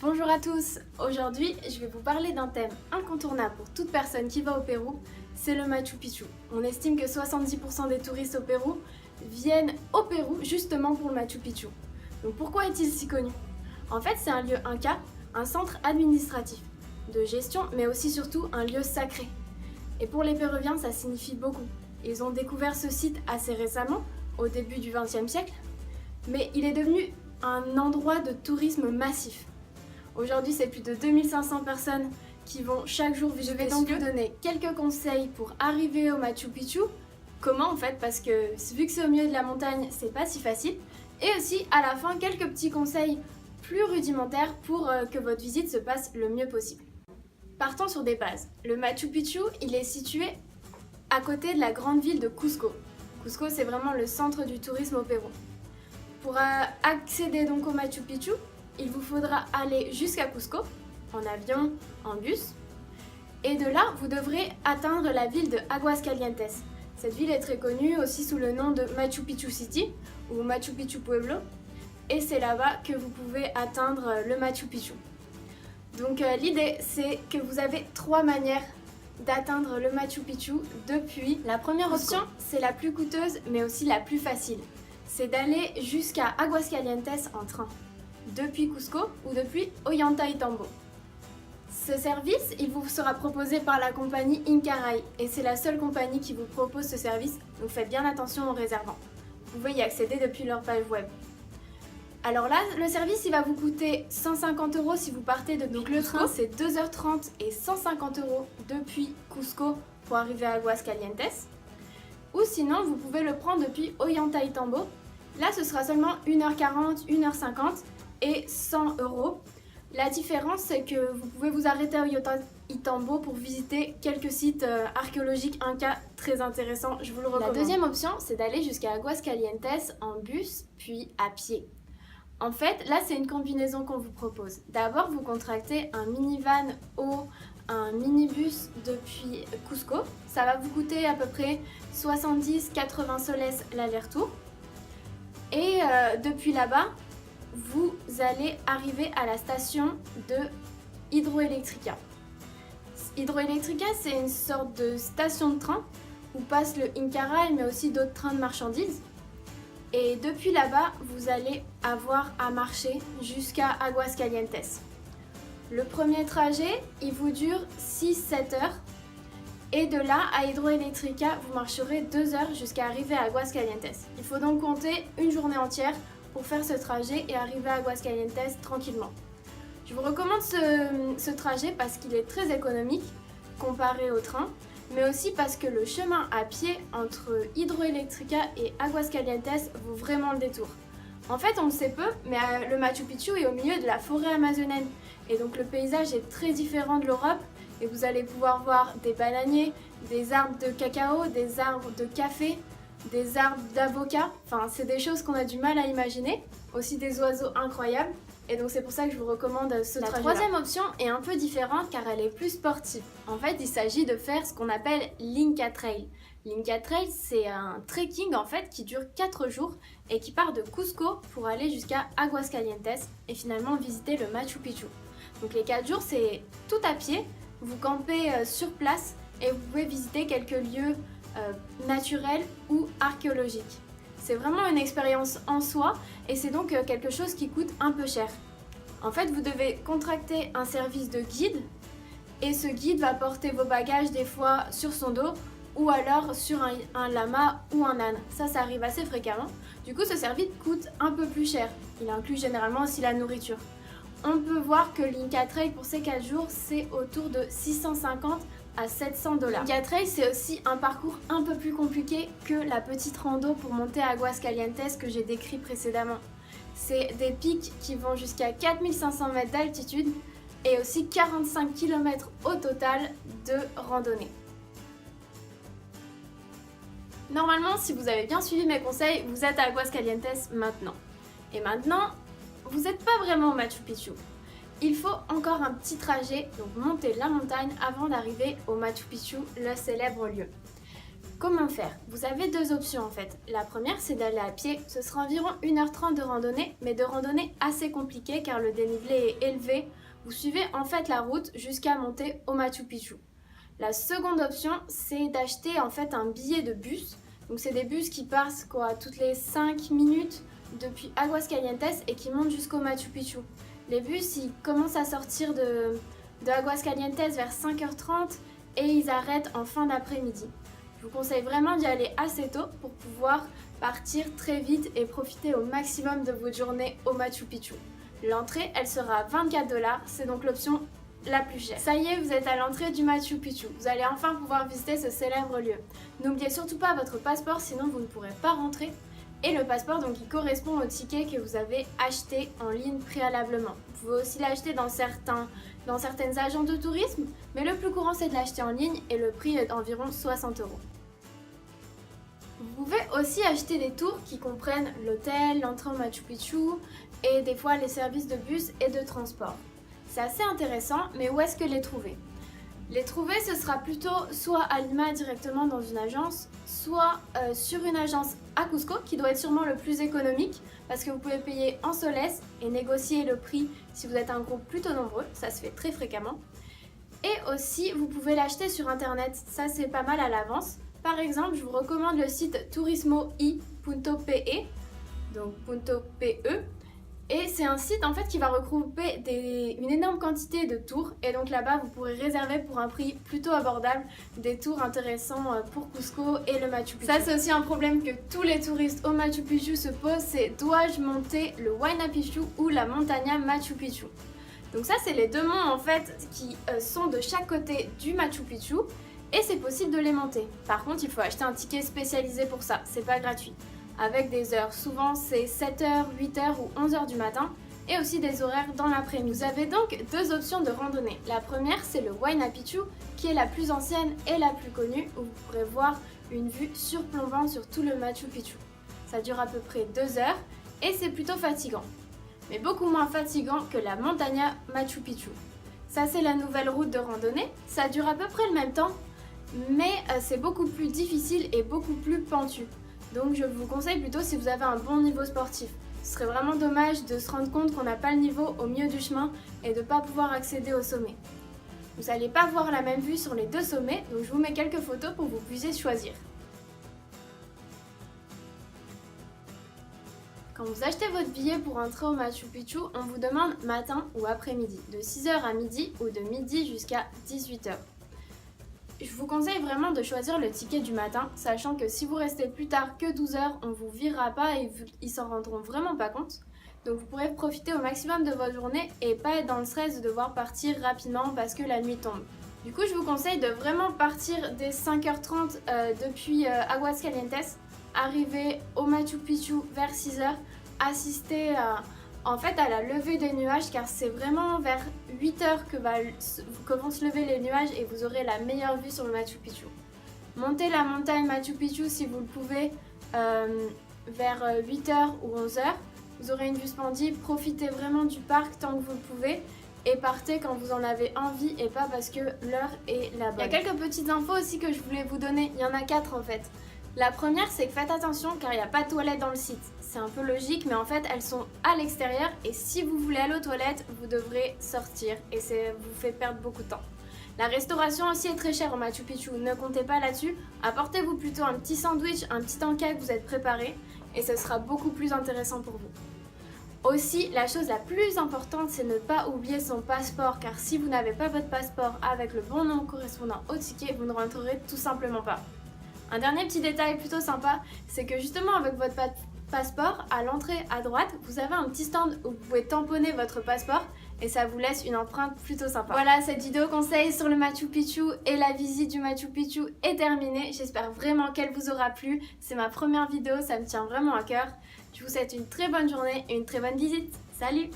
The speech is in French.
Bonjour à tous, aujourd'hui je vais vous parler d'un thème incontournable pour toute personne qui va au Pérou, c'est le Machu Picchu. On estime que 70% des touristes au Pérou viennent au Pérou justement pour le Machu Picchu. Donc pourquoi est-il si connu? En fait c'est un lieu inca, un centre administratif, de gestion mais aussi surtout un lieu sacré. Et pour les Péruviens ça signifie beaucoup. Ils ont découvert ce site assez récemment, au début du XXe siècle, mais il est devenu un endroit de tourisme massif. Aujourd'hui, c'est plus de 2500 personnes qui vont chaque jour visiter. Je vais donc vous donner quelques conseils pour arriver au Machu Picchu. Comment en fait, parce que vu que c'est au milieu de la montagne, c'est pas si facile. Et aussi à la fin, quelques petits conseils plus rudimentaires pour que votre visite se passe le mieux possible. Partons sur des bases. Le Machu Picchu, il est situé à côté de la grande ville de Cusco. Cusco, c'est vraiment le centre du tourisme au Pérou. Pour accéder donc au Machu Picchu, il vous faudra aller jusqu'à Cusco, en avion, en bus. Et de là, vous devrez atteindre la ville de Aguascalientes. Cette ville est très connue aussi sous le nom de Machu Picchu City ou Machu Picchu Pueblo. Et c'est là-bas que vous pouvez atteindre le Machu Picchu. Donc l'idée, c'est que vous avez trois manières d'atteindre le Machu Picchu depuis. La première option, c'est la plus coûteuse mais aussi la plus facile. C'est d'aller jusqu'à Aguascalientes en train, depuis Cusco ou depuis Ollantaytambo. Ce service, il vous sera proposé par la compagnie Inca Rail et c'est la seule compagnie qui vous propose ce service, donc faites bien attention en réservant. Vous pouvez y accéder depuis leur page web. Alors là, le service il va vous coûter 150 € si vous partez depuis Cusco. Le train c'est 2h30 et 150 € depuis Cusco pour arriver à Aguascalientes. Ou sinon, vous pouvez le prendre depuis Ollantaytambo. Là, ce sera seulement 1h40, 1h50 et 100 €. La différence, c'est que vous pouvez vous arrêter à Ollantaytambo pour visiter quelques sites archéologiques inca très intéressants. Je vous le recommande. La deuxième option, c'est d'aller jusqu'à Aguascalientes en bus, puis à pied. En fait, là, c'est une combinaison qu'on vous propose. D'abord, vous contractez un minivan ou un minibus depuis Cusco. Ça va vous coûter à peu près 70-80 soles l'aller-retour. Et depuis là-bas, vous allez arriver à la station de Hidroelectrica. Hidroelectrica, c'est une sorte de station de train où passe le Inca Rail, mais aussi d'autres trains de marchandises. Et depuis là-bas, vous allez avoir à marcher jusqu'à Aguascalientes. Le premier trajet, il vous dure 6-7 heures. Et de là, à Hidroelectrica, vous marcherez 2 heures jusqu'à arriver à Aguascalientes. Il faut donc compter une journée entière pour faire ce trajet et arriver à Aguascalientes tranquillement. Je vous recommande ce trajet parce qu'il est très économique comparé au train, mais aussi parce que le chemin à pied entre Hidroelectrica et Aguascalientes vaut vraiment le détour. En fait, on le sait peu, mais le Machu Picchu est au milieu de la forêt amazonienne. Et donc le paysage est très différent de l'Europe. Et vous allez pouvoir voir des bananiers, des arbres de cacao, des arbres de café, des arbres d'avocat. Enfin, c'est des choses qu'on a du mal à imaginer. Aussi des oiseaux incroyables. Et donc c'est pour ça que je vous recommande ce trajet-là. La troisième option est un peu différente car elle est plus sportive. En fait, il s'agit de faire ce qu'on appelle l'Inca Trail. L'Inca Trail, c'est un trekking en fait qui dure 4 jours et qui part de Cusco pour aller jusqu'à Aguascalientes et finalement visiter le Machu Picchu. Donc les 4 jours, c'est tout à pied. Vous campez sur place et vous pouvez visiter quelques lieux naturels ou archéologiques. C'est vraiment une expérience en soi et c'est donc quelque chose qui coûte un peu cher. En fait, vous devez contracter un service de guide et ce guide va porter vos bagages des fois sur son dos ou alors sur un lama ou un âne. Ça arrive assez fréquemment. Du coup, ce service coûte un peu plus cher. Il inclut généralement aussi la nourriture. On peut voir que l'Inca Trail pour ces 4 jours, c'est autour de 650 à 700 $. L'Inca Trail, c'est aussi un parcours un peu plus compliqué que la petite rando pour monter à Aguascalientes que j'ai décrit précédemment. C'est des pics qui vont jusqu'à 4500 mètres d'altitude et aussi 45 km au total de randonnée. Normalement, si vous avez bien suivi mes conseils, vous êtes à Aguascalientes maintenant. Et maintenant, vous n'êtes pas vraiment au Machu Picchu. Il faut encore un petit trajet, donc monter la montagne avant d'arriver au Machu Picchu, le célèbre lieu. Comment faire? Vous avez deux options en fait. La première, c'est d'aller à pied. Ce sera environ 1h30 de randonnée, mais de randonnée assez compliquée car le dénivelé est élevé. Vous suivez en fait la route jusqu'à monter au Machu Picchu. La seconde option, c'est d'acheter en fait un billet de bus. Donc c'est des bus qui passent toutes les 5 minutes depuis Aguascalientes et qui montent jusqu'au Machu Picchu. Les bus, ils commencent à sortir de Aguascalientes vers 5h30 et ils arrêtent en fin d'après-midi. Je vous conseille vraiment d'y aller assez tôt pour pouvoir partir très vite et profiter au maximum de votre journée au Machu Picchu. L'entrée, elle sera à 24 $, c'est donc l'option la plus chère. Ça y est, vous êtes à l'entrée du Machu Picchu. Vous allez enfin pouvoir visiter ce célèbre lieu. N'oubliez surtout pas votre passeport, sinon vous ne pourrez pas rentrer. Et le passeport, donc, il correspond au ticket que vous avez acheté en ligne préalablement. Vous pouvez aussi l'acheter dans certaines agences de tourisme, mais le plus courant c'est de l'acheter en ligne et le prix est d'environ 60 €. Vous pouvez aussi acheter des tours qui comprennent l'hôtel, l'entrée au Machu Picchu et des fois les services de bus et de transport. C'est assez intéressant, mais où est-ce que les trouver? Les trouver, ce sera plutôt soit à Lima directement dans une agence, soit sur une agence à Cusco qui doit être sûrement le plus économique parce que vous pouvez payer en soles et négocier le prix si vous êtes un groupe plutôt nombreux, ça se fait très fréquemment. Et aussi, vous pouvez l'acheter sur internet, ça c'est pas mal à l'avance. Par exemple, je vous recommande le site turismoi.pe, donc .pe. Et c'est un site en fait qui va regrouper une énorme quantité de tours et donc là-bas vous pourrez réserver pour un prix plutôt abordable des tours intéressants pour Cusco et le Machu Picchu. Ça c'est aussi un problème que tous les touristes au Machu Picchu se posent, c'est dois-je monter le Huayna Picchu ou la Montaña Machu Picchu? Donc ça c'est les deux monts en fait qui sont de chaque côté du Machu Picchu et c'est possible de les monter. Par contre il faut acheter un ticket spécialisé pour ça, c'est pas gratuit. Avec des heures. Souvent c'est 7h, 8h ou 11h du matin et aussi des horaires dans l'après-midi. Vous avez donc deux options de randonnée. La première c'est le Huayna Picchu qui est la plus ancienne et la plus connue où vous pourrez voir une vue surplombante sur tout le Machu Picchu. Ça dure à peu près 2 heures et c'est plutôt fatigant. Mais beaucoup moins fatigant que la Montaña Machu Picchu. Ça c'est la nouvelle route de randonnée. Ça dure à peu près le même temps mais c'est beaucoup plus difficile et beaucoup plus pentu. Donc je vous conseille plutôt si vous avez un bon niveau sportif. Ce serait vraiment dommage de se rendre compte qu'on n'a pas le niveau au milieu du chemin et de ne pas pouvoir accéder au sommet. Vous n'allez pas voir la même vue sur les deux sommets, donc je vous mets quelques photos pour que vous puissiez choisir. Quand vous achetez votre billet pour entrer au Machu Picchu, on vous demande matin ou après-midi, de 6h à midi ou de midi jusqu'à 18h. Je vous conseille vraiment de choisir le ticket du matin, sachant que si vous restez plus tard que 12h, on vous virera pas et ils s'en rendront vraiment pas compte. Donc vous pourrez profiter au maximum de votre journée et pas être dans le stress de devoir partir rapidement parce que la nuit tombe. Du coup, je vous conseille de vraiment partir dès 5h30 depuis Aguascalientes, arriver au Machu Picchu vers 6h, assister à la levée des nuages car c'est vraiment vers 8h que vont se lever les nuages et vous aurez la meilleure vue sur le Machu Picchu. Montez la montagne Machu Picchu si vous le pouvez vers 8h ou 11h. Vous aurez une vue splendide, profitez vraiment du parc tant que vous le pouvez et partez quand vous en avez envie et pas parce que l'heure est la bonne. Il y a quelques petites infos aussi que je voulais vous donner, il y en a 4 en fait. La première, c'est que faites attention car il n'y a pas de toilettes dans le site. C'est un peu logique, mais en fait, elles sont à l'extérieur et si vous voulez aller aux toilettes, vous devrez sortir et ça vous fait perdre beaucoup de temps. La restauration aussi est très chère au Machu Picchu, ne comptez pas là-dessus. Apportez-vous plutôt un petit sandwich, un petit encas que vous êtes préparé et ce sera beaucoup plus intéressant pour vous. Aussi, la chose la plus importante, c'est ne pas oublier son passeport car si vous n'avez pas votre passeport avec le bon nom correspondant au ticket, vous ne rentrerez tout simplement pas. Un dernier petit détail plutôt sympa, c'est que justement avec votre passeport, à l'entrée à droite, vous avez un petit stand où vous pouvez tamponner votre passeport et ça vous laisse une empreinte plutôt sympa. Voilà, cette vidéo conseil sur le Machu Picchu et la visite du Machu Picchu est terminée. J'espère vraiment qu'elle vous aura plu. C'est ma première vidéo, ça me tient vraiment à cœur. Je vous souhaite une très bonne journée et une très bonne visite. Salut!